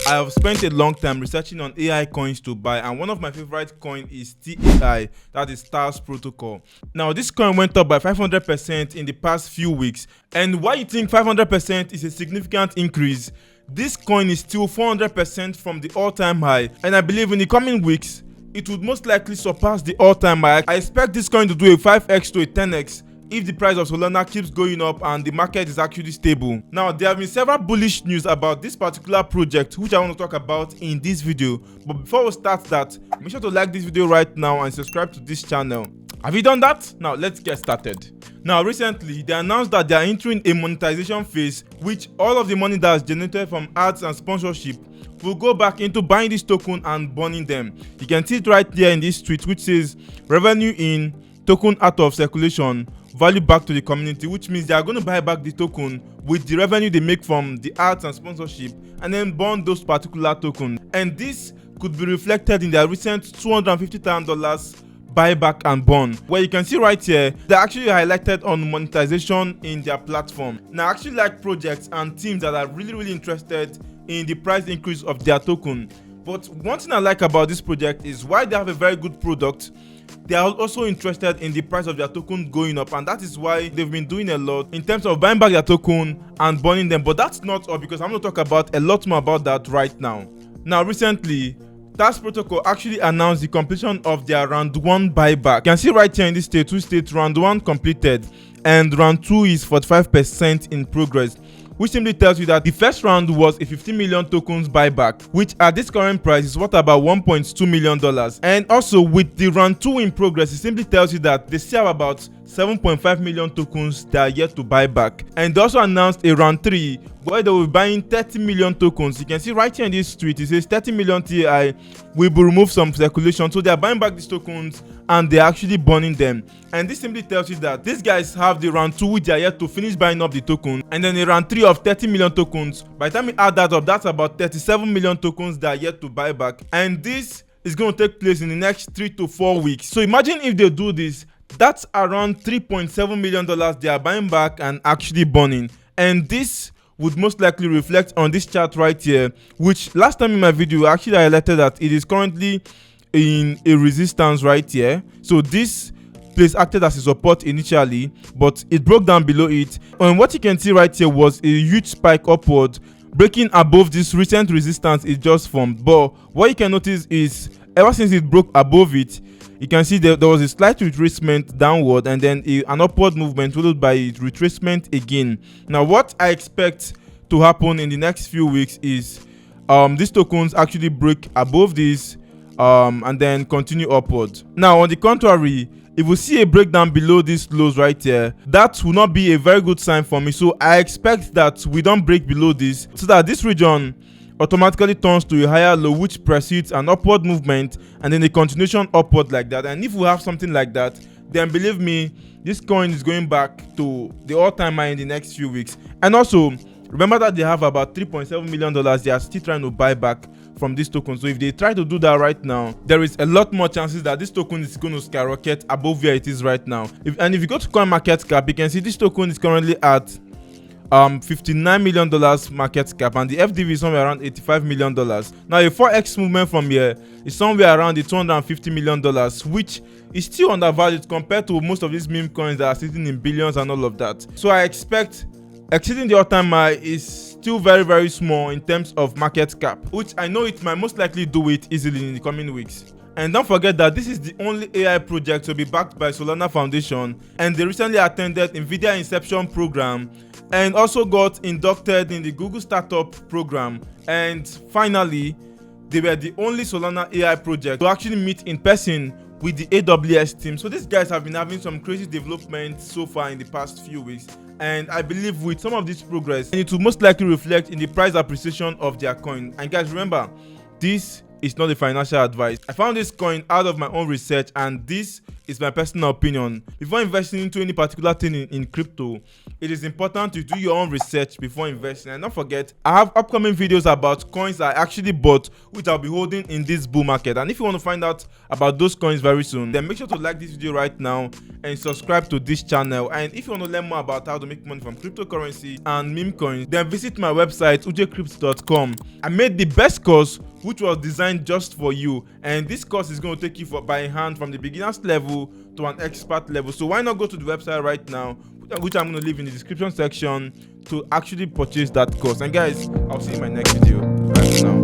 I have spent a long time researching on AI coins to buy, and one of my favorite coin is TAI, that is Stars Protocol. Now this coin went up by 500% in the past few weeks, and why you think 500% is a significant increase? This coin is still 400% from the all-time high, and I believe in the coming weeks it would most likely surpass the all-time high. I expect this coin to do a 5x to a 10x if the price of Solana keeps going up and the market is actually stable. Now, there have been several bullish news about this particular project which I want to talk about in this video. But before we start that, make sure to like this video right now and subscribe to this channel. Have you done that? Now let's get started. Now recently they announced that they are entering a monetization phase, which all of the money that is generated from ads and sponsorship will go back into buying this token and burning them. You can see it right there in this tweet which says revenue in, token out of circulation, value back to the community, which means they are going to buy back the token with the revenue they make from the ads and sponsorship and then burn those particular tokens. And this could be reflected in their recent $250,000 buyback and burn, where you can see right here they're actually highlighted on monetization in their platform. Now I actually like projects and teams that are really interested in the price increase of their token. But one thing I like about this project is why they have a very good product, they are also interested in the price of their token going up, and that is why they've been doing a lot in terms of buying back their token and burning them. But that's not all, because I'm going to talk about a lot more about that right now. Now recently Stars Protocol actually announced the completion of their round 1 buyback. You can see right here in this status round 1 completed and round 2 is 45% in progress, which simply tells you that the first round was a 15 million tokens buyback, which at this current price is worth about $1.2 million. And also with the round 2 in progress, it simply tells you that they still have about 7.5 million tokens that are yet to buy back. And they also announced a round 3 where they will be buying 30 million tokens. You can see right here in this tweet it says 30 million TI will be removed from circulation. So they are buying back these tokens and they're actually burning them. And this simply tells you that these guys have the round 2 which they are yet to finish buying up the token, and then a round 3 of 30 million tokens. By the time you add that up, that's about 37 million tokens that are yet to buy back, and this is going to take place in the next 3 to 4 weeks. So imagine if they do this, that's around $3.7 million they are buying back and actually burning. And this would most likely reflect on this chart right here, which last time in my video I actually highlighted that it is currently in a resistance right here. So this place acted as a support initially, but it broke down below it, and what you can see right here was a huge spike upward, breaking above this recent resistance it just formed. But what you can notice is ever since it broke above it, you can see there was a slight retracement downward and then an upward movement followed by a retracement again. Now what I expect to happen in the next few weeks is these tokens actually break above this and then continue upward. Now on the contrary, if we see a breakdown below these lows right here, that will not be a very good sign for me. So I expect that we don't break below this, so that this region automatically turns to a higher low which precedes an upward movement and then a continuation upward like that. And if we have something like that, then believe me, this coin is going back to the all-time high in the next few weeks. And also remember that they have about $3.7 million they are still trying to buy back from this token. So if they try to do that right now, there is a lot more chances that this token is going to skyrocket above where it is right now. If you go to CoinMarketCap, you can see this token is currently at $59 million market cap, and the FDV is somewhere around $85 million. Now a 4x movement from here is somewhere around the $250 million, which is still undervalued compared to most of these meme coins that are sitting in billions and all of that. So I expect exceeding the all-time high is still very small in terms of market cap, which I know it might most likely do it easily in the coming weeks. And don't forget that this is the only AI project to be backed by Solana Foundation, and they recently attended NVIDIA Inception program and also got inducted in the Google Startup program. And finally, they were the only Solana AI project to actually meet in person with the AWS team. So these guys have been having some crazy developments so far in the past few weeks, and I believe with some of this progress, and it will most likely reflect in the price appreciation of their coin. And guys, remember, this is not a financial advice. I found this coin out of my own research, and this It's my personal opinion. Before investing into any particular thing in crypto, it is important to do your own research before investing. And don't forget, I have upcoming videos about coins I actually bought, which I'll be holding in this bull market. And if you want to find out about those coins very soon, then make sure to like this video right now and subscribe to this channel. And if you want to learn more about how to make money from cryptocurrency and meme coins, then visit my website ujcrypto.com. I made the best course which was designed just for you, and this course is going to take you by hand from the beginners level to an expert level. So why not go to the website right now, which I'm going to leave in the description section, to actually purchase that course. And guys, I'll see you in my next video. Bye for now.